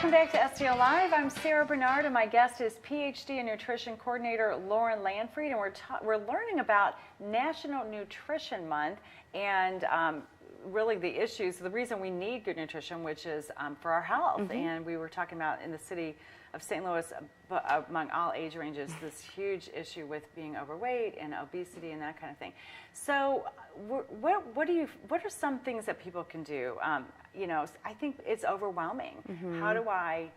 Welcome back to STL Live. I'm Sarah Bernard, and my guest is PhD and Nutrition Coordinator Lauren Landfried, and we're learning about National Nutrition Month and really the issues, the reason we need good nutrition, which is for our health. And we were talking about in the city of St. Louis, among all age ranges, this huge issue with being overweight and obesity and that kind of thing. So, what are some things that people can do? You know, I think it's overwhelming. How do I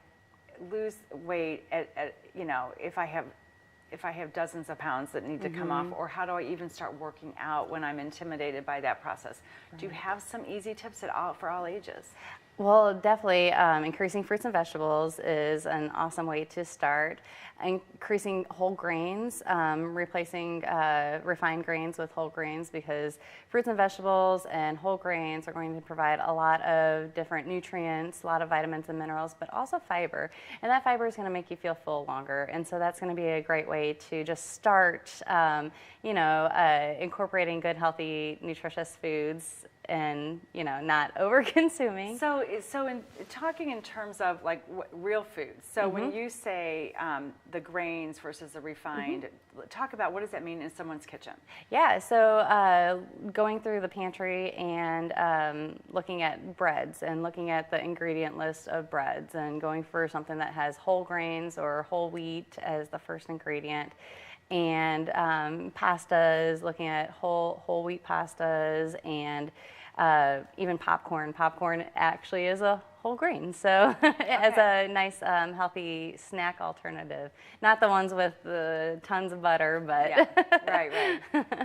lose weight you know, if I have dozens of pounds that need to come off, or how do I even start working out when I'm intimidated by that process? Do you have some easy tips for all ages? Well, definitely increasing fruits and vegetables is an awesome way to start. Increasing whole grains, replacing refined grains with whole grains, because fruits and vegetables and whole grains are going to provide a lot of different nutrients, a lot of vitamins and minerals, but also fiber. And that fiber is going to make you feel full longer. And so that's going to be a great way to just start, you know, incorporating good, healthy, nutritious foods and, you know, not over consuming. So in talking in terms of like real foods, so when you say the grains versus the refined, talk about what does that mean in someone's kitchen? Yeah, so going through the pantry and looking at breads and looking at the ingredient list of breads and going for something that has whole grains or whole wheat as the first ingredient. And pastas, looking at whole wheat pastas, and even popcorn. Popcorn actually is a whole grain, so as a nice healthy snack alternative. Not the ones with the tons of butter, but yeah, right.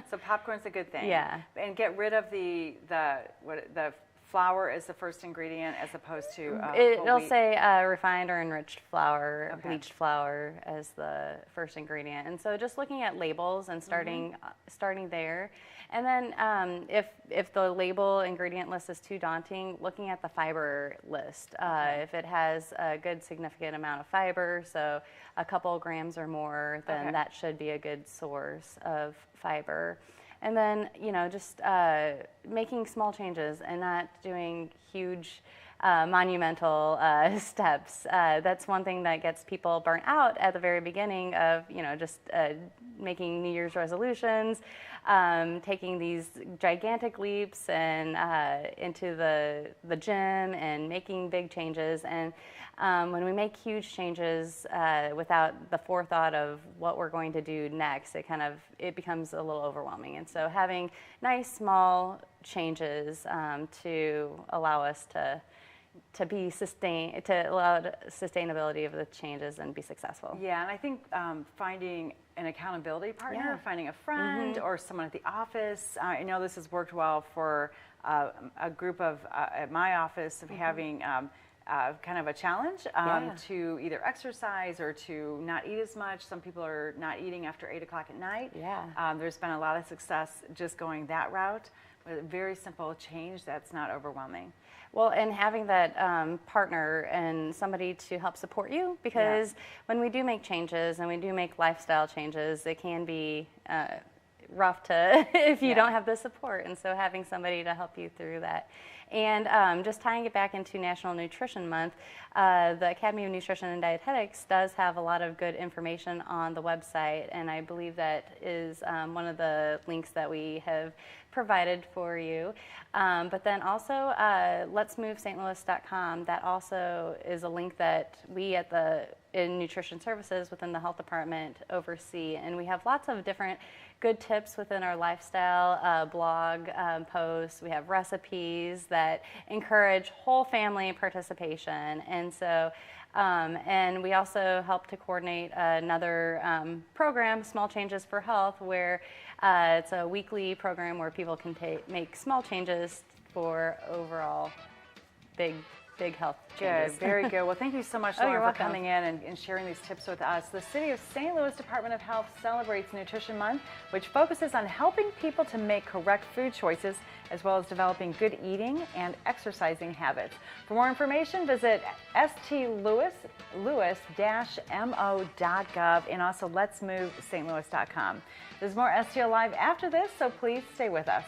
So popcorn's a good thing. Yeah, and get rid of the flour is the first ingredient as opposed to it'll say refined or enriched flour, bleached flour as the first ingredient. And so just looking at labels and starting there. And then if the label ingredient list is too daunting, looking at the fiber list. If it has a good significant amount of fiber, so a couple grams or more, then that should be a good source of fiber. And then, you know, just making small changes and not doing huge, monumental steps. That's one thing that gets people burnt out at the very beginning of, you know, just making New Year's resolutions, taking these gigantic leaps and into the gym and making big changes. And when we make huge changes without the forethought of what we're going to do next, it becomes a little overwhelming. And so having nice small changes to allow us to allow sustainability of the changes and be successful. Yeah, and I think finding an accountability partner, finding a friend or someone at the office. I know this has worked well for a group of at my office of having kind of a challenge to either exercise or to not eat as much. Some people are not eating after 8 o'clock at night. Yeah. There's been a lot of success just going that route. With a very simple change that's not overwhelming. Well, and having that partner and somebody to help support you, because when we do make changes and we do make lifestyle changes, it can be rough to if you don't have the support. And so having somebody to help you through that. And just tying it back into National Nutrition Month, the Academy of Nutrition and Dietetics does have a lot of good information on the website, and I believe that is one of the links that we have provided for you. But then also letsmovestlouis.com, that also is a link that we in Nutrition Services within the Health Department oversee, and we have lots of different good tips within our lifestyle blog posts. We have recipes that encourage whole family participation, and so and we also help to coordinate another program, Small Changes for Health, where it's a weekly program where people can make small changes for overall big health changes. Good, very good. Well, thank you so much, Lauren, for coming in and sharing these tips with us. The City of St. Louis Department of Health celebrates Nutrition Month, which focuses on helping people to make correct food choices, as well as developing good eating and exercising habits. For more information, visit stlouis-mo.gov and also letsmovestlouis.com. There's more STL Live after this, so please stay with us.